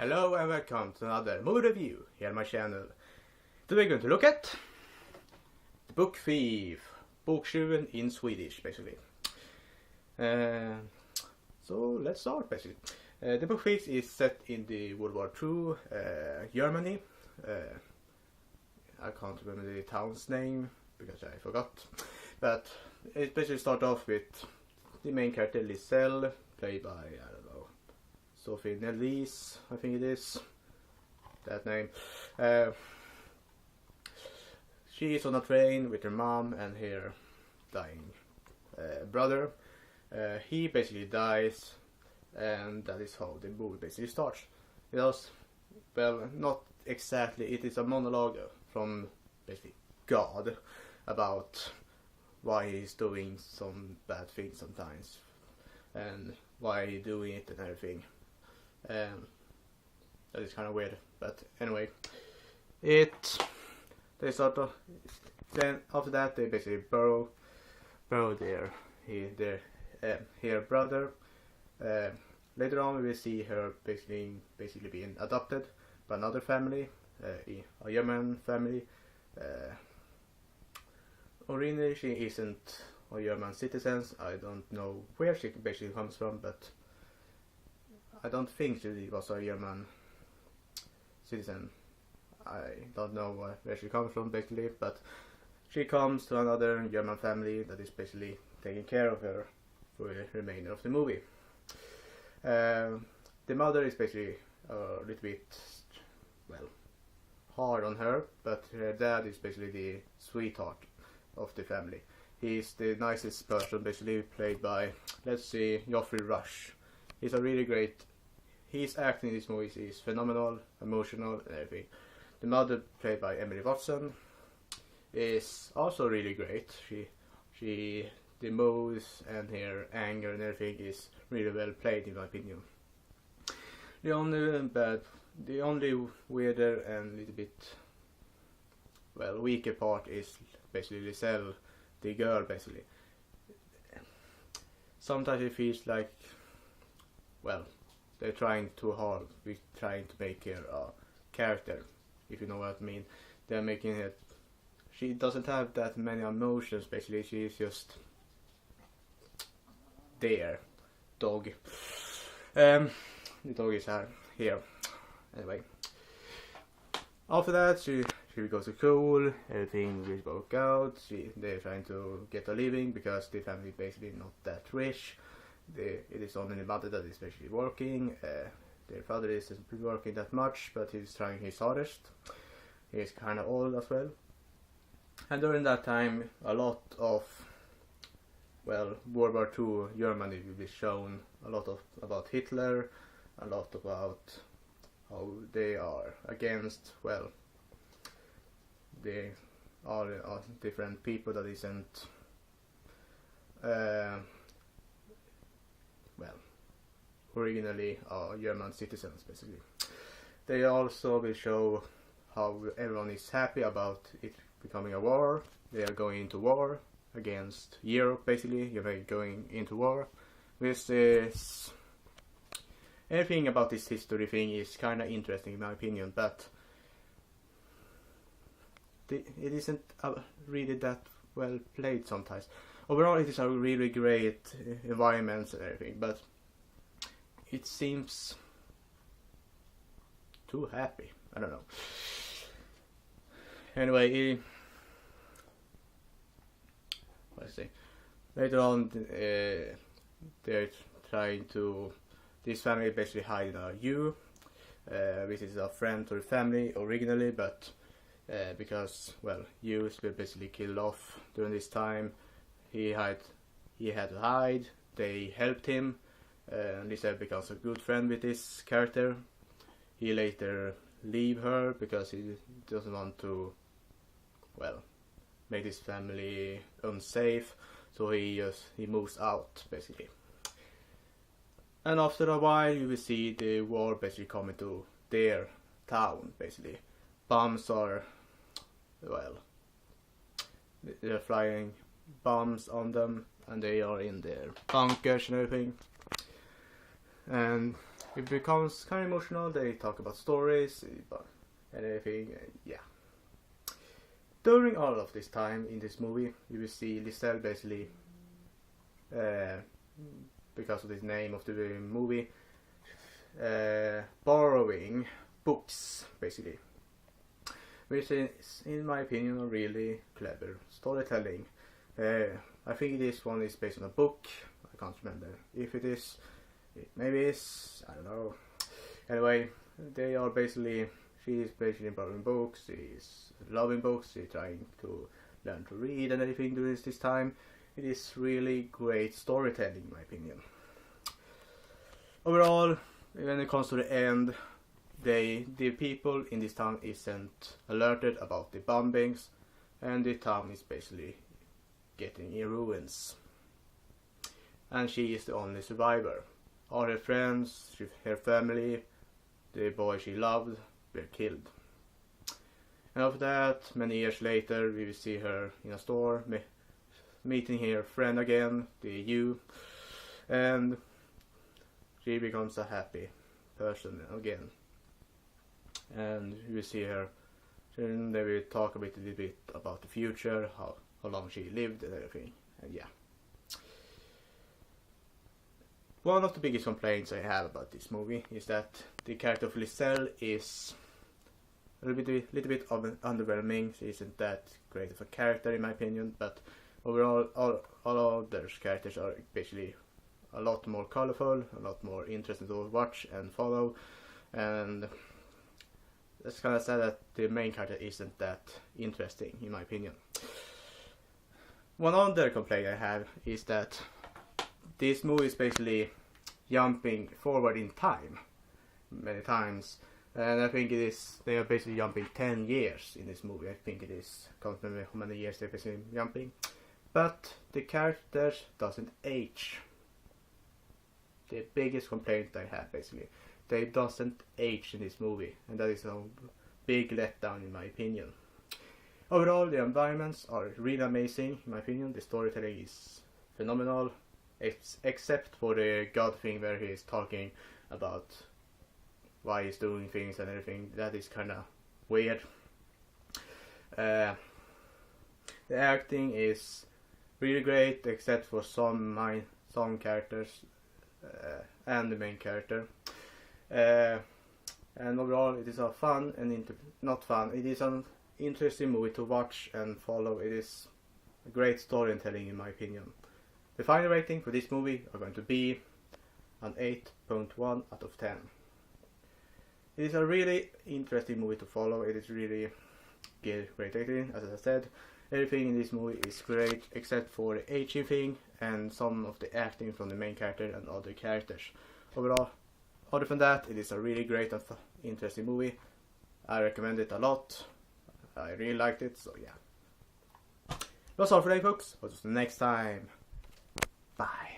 Hello and welcome to another movie review here on my channel. Today we're going to look at The Book Thief, Boktjuven in Swedish basically. So let's start basically. The Book Thief is set in the World War II Germany. I can't remember the town's name because I forgot. But it basically starts off with the main character Liselle, played by, I don't know, Sophie Nellis, I think it is, that name. She is on a train with her mom and her dying brother. He basically dies, and that is how the movie basically starts. It was, well, not exactly, it is a monologue from basically God about why he's doing some bad things sometimes and why he's doing it and everything. That is kind of weird, but anyway, they sort of, then after that they basically borrow their brother. Later on we will see her basically being adopted by another family, a German family. Originally she isn't a German citizen. I don't know where she basically comes from, but I don't think she was a German citizen. I don't know where she comes from basically, but she comes to another German family that is basically taking care of her for the remainder of the movie. The mother is basically a little bit, well, hard on her, but her dad is basically the sweetheart of the family. He's the nicest person, basically played by, let's see, Geoffrey Rush. He's a really great, his acting in this movie is phenomenal, emotional and everything. The mother, played by Emily Watson, is also really great. The moods and her anger and everything is really well played in my opinion. The only weirder and little bit, well, weaker part is basically Liselle, the girl basically. Sometimes it feels like, well, they're trying too hard with trying to make her a character, if you know what I mean. They're making it, she doesn't have that many emotions basically, she's just there. Dog. The dog is here. Anyway. After that she goes to school, everything will work out, they're trying to get a living because the family is basically not that rich. It is only the mother that is basically working. Their father isn't working that much, but he's trying his hardest. He's kind of old as well. And during that time, a lot of, well, World War II Germany will be shown. A lot about Hitler, a lot about how they are against, well, they are different people that isn't, well, originally German citizens basically. They also will show how everyone is happy about it becoming a war. They are going into war against Europe basically. You're going into war. With this, everything about this history thing is kind of interesting in my opinion, but it isn't really that well played sometimes. Overall it is a really great environment and everything, but it seems too happy. I don't know. Anyway, let's see. Later on, they're trying to. This family basically hide a Jew, which is a friend to the family originally, but because, well, Jews were basically killed off during this time, he had to hide. They helped him. Lisa becomes a good friend with this character. He later leave her because he doesn't want to, well, make his family unsafe, so he moves out basically. And after a while you will see the war basically coming to their town basically. Bombs are, well, they're flying bombs on them and they are in their bunkers and everything. And it becomes kind of emotional. They talk about stories, and everything. Yeah. During all of this time in this movie, you will see Liselle basically, because of the name of the movie, borrowing books, basically. Which is, in my opinion, a really clever storytelling. I think this one is based on a book. I can't remember if it is. Maybe it's, I don't know. Anyway, they are basically, she is basically borrowing books, she is loving books, she's trying to learn to read and everything during this time. It is really great storytelling in my opinion. Overall, when it comes to the end, the people in this town isn't alerted about the bombings, and the town is basically getting in ruins. And she is the only survivor. All her friends, her family, the boy she loved were killed. And after that, many years later, we will see her in a store, meeting her friend again, the you, and she becomes a happy person again. And you will see her, and they will talk a little bit about the future, how long she lived and everything, and yeah. One of the biggest complaints I have about this movie is that the character of Liselle is a little bit of an underwhelming. She isn't that great of a character in my opinion, but overall all other characters are basically a lot more colorful, a lot more interesting to watch and follow, and it's kind of sad that the main character isn't that interesting in my opinion. One other complaint I have is that this movie is basically jumping forward in time many times, and I think they are basically jumping 10 years in this movie. I think it is, can't remember how many years they're basically jumping, but the characters doesn't age. The biggest complaint I have basically, they doesn't age in this movie, and that is a big letdown in my opinion. Overall, the environments are really amazing in my opinion. The storytelling is phenomenal, except for the God thing where he is talking about why he's doing things and everything. That is kind of weird. The acting is really great, except for some characters and the main character. And overall, it is a fun and not fun. It is an interesting movie to watch and follow. It is a great storytelling in my opinion. The final rating for this movie are going to be an 8.1 out of 10. It is a really interesting movie to follow. It is really great rating, as I said. Everything in this movie is great except for the aging thing and some of the acting from the main character and other characters. Overall, other than that, it is a really great and interesting movie. I recommend it a lot. I really liked it, so yeah. That's all for today, folks. Until next time. Bye.